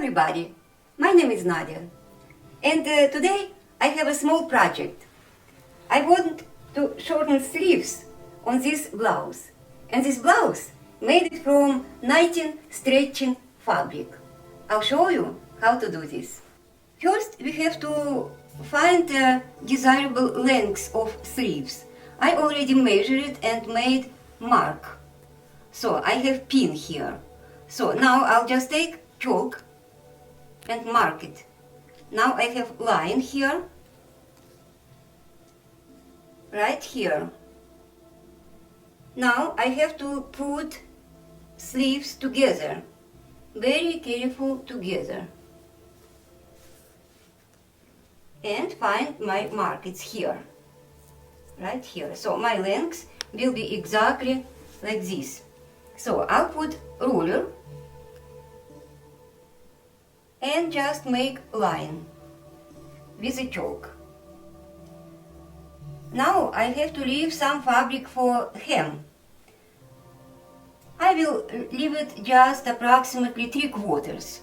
everybody, my name is Nadia, and today I have a small project. I want to shorten sleeves on this blouse, and this blouse made it from 19 stretching fabric. I'll show you how to do this. First, we have to find desirable lengths of sleeves. I already measured it and made mark. So I have pin here. So now I'll just take chalk and mark it. Now I have line here, right here. Now I have to put sleeves together, very careful together, and find my mark. It's here, right here. So my lengths will be exactly like this. So I'll put ruler and just make line with a chalk. Now I have to leave some fabric for hem. I will leave it just approximately 3/4.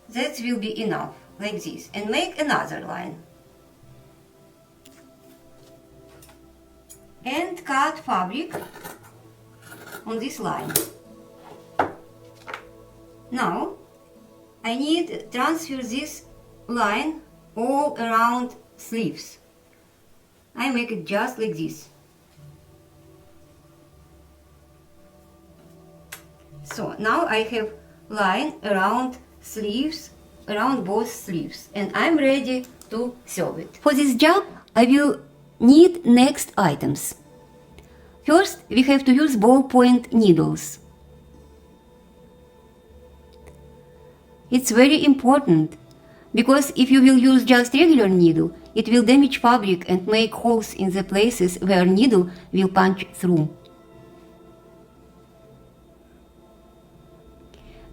That will be enough, like this, and make another line. And cut fabric on this line. Now I need to transfer this line all around sleeves. I make it just like this. So now I have line around sleeves, around both sleeves, and I'm ready to sew it. For this job I will need next items. First, we have to use ballpoint needles. It's very important, because if you will use just regular needle, it will damage fabric and make holes in the places where needle will punch through.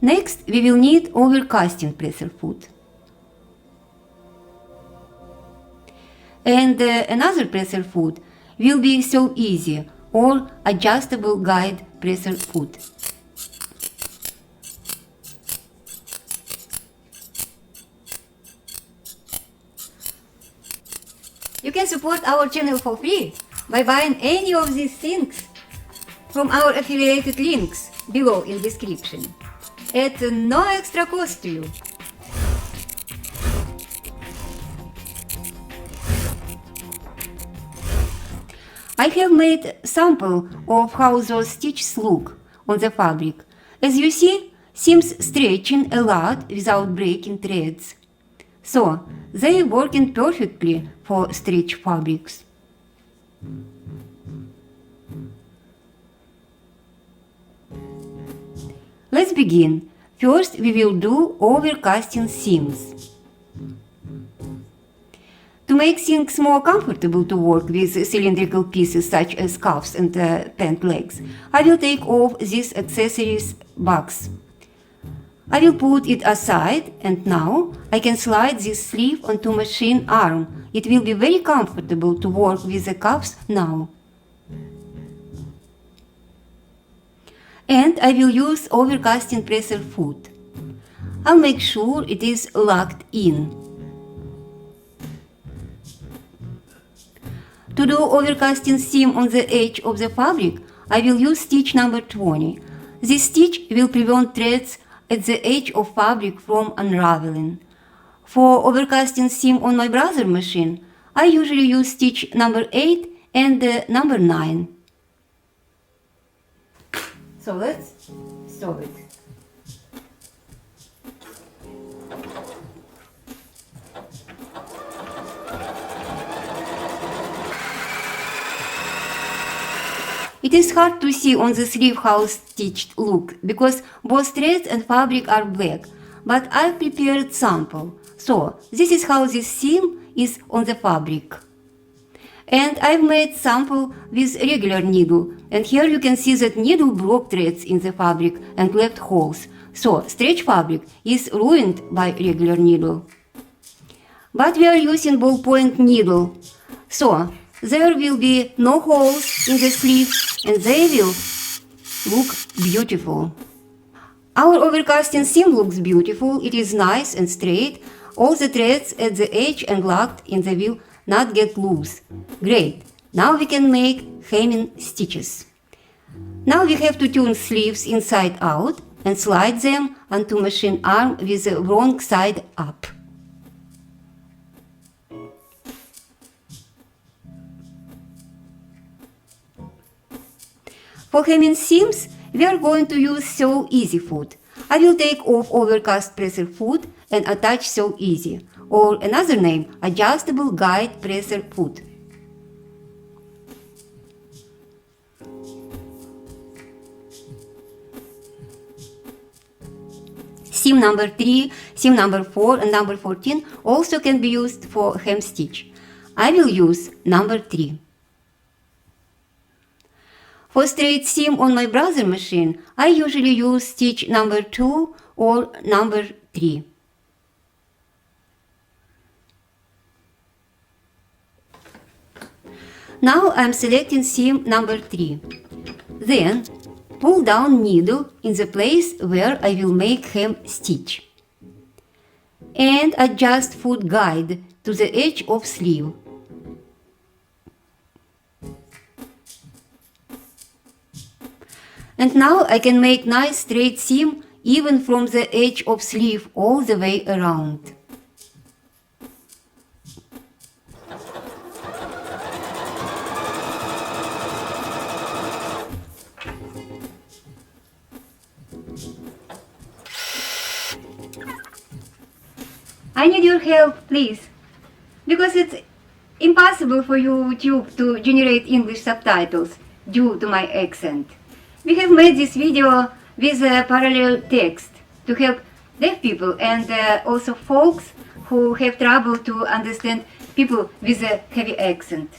Next, we will need overcasting presser foot. And another presser foot will be so easy, or adjustable guide presser foot. You can support our channel for free by buying any of these things from our affiliated links below in description at no extra cost to you. I have made a sample of how those stitches look on the fabric. As you see, seams stretching a lot without breaking threads. So, they are working perfectly for stretch fabrics. Let's begin. First, we will do overcasting seams. To make things more comfortable to work with cylindrical pieces such as cuffs and pant legs, I will take off this accessories box. I will put it aside, and now I can slide this sleeve onto machine arm. It will be very comfortable to work with the cuffs now. And I will use overcasting presser foot. I'll make sure it is locked in. To do overcasting seam on the edge of the fabric, I will use stitch number 20. This stitch will prevent threads at the edge of fabric from unraveling. For overcasting seam on my brother machine, I usually use stitch number 8 and number 9. So let's sew it. It is hard to see on the sleeve how stitched look, because both threads and fabric are black, but I prepared sample. So, this is how this seam is on the fabric. And I've made sample with regular needle, and here you can see that needle broke threads in the fabric and left holes. So, stretch fabric is ruined by regular needle. But we are using ballpoint needle, so there will be no holes in the sleeve and they will look beautiful. Our overcasting seam looks beautiful, it is nice and straight. All the threads at the edge and locked in the will not get loose. Great! Now we can make hemming stitches. Now we have to turn sleeves inside out and slide them onto machine arm with the wrong side up. For hemming seams, we are going to use Sew Easy foot. I will take off overcast presser foot and attach Sew Easy, or another name, adjustable guide presser foot. Seam number 3, seam number 4 and number 14 also can be used for hem stitch. I will use number 3. For straight seam on my brother machine, I usually use stitch number 2 or number 3. Now I am selecting seam number 3. Then pull down needle in the place where I will make hem stitch. And adjust foot guide to the edge of sleeve. And now I can make nice straight seam even from the edge of sleeve all the way around. I need your help, please, because it's impossible for YouTube to generate English subtitles due to my accent. We have made this video with a parallel text to help deaf people and also folks who have trouble to understand people with a heavy accent.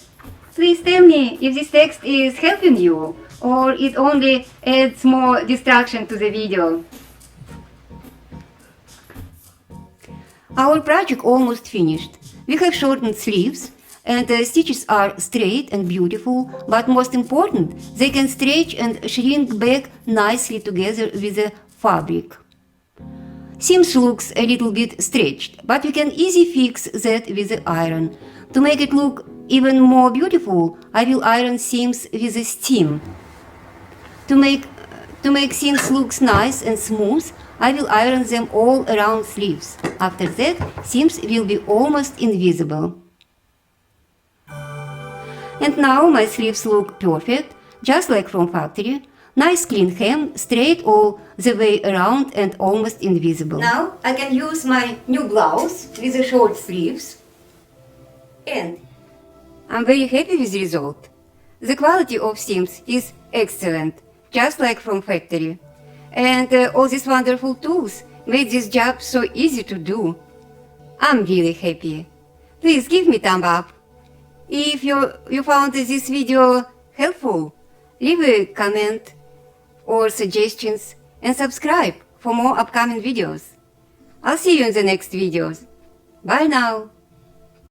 Please tell me if this text is helping you or it only adds more distraction to the video. Our project almost finished. We have shortened sleeves and the stitches are straight and beautiful, but most important, they can stretch and shrink back nicely together with the fabric. Seams looks a little bit stretched, but we can easily fix that with the iron. To make it look even more beautiful, I will iron seams with a steam. To make seams look nice and smooth, I will iron them all around sleeves. After that, seams will be almost invisible. And now my sleeves look perfect, just like from factory. Nice clean hem, straight all the way around and almost invisible. Now I can use my new blouse with the short sleeves. And I'm very happy with the result. The quality of seams is excellent, just like from factory. And all these wonderful tools made this job so easy to do. I'm really happy. Please give me a thumb up. If you found this video helpful, leave a comment or suggestions and subscribe for more upcoming videos. I'll see you in the next videos. Bye now.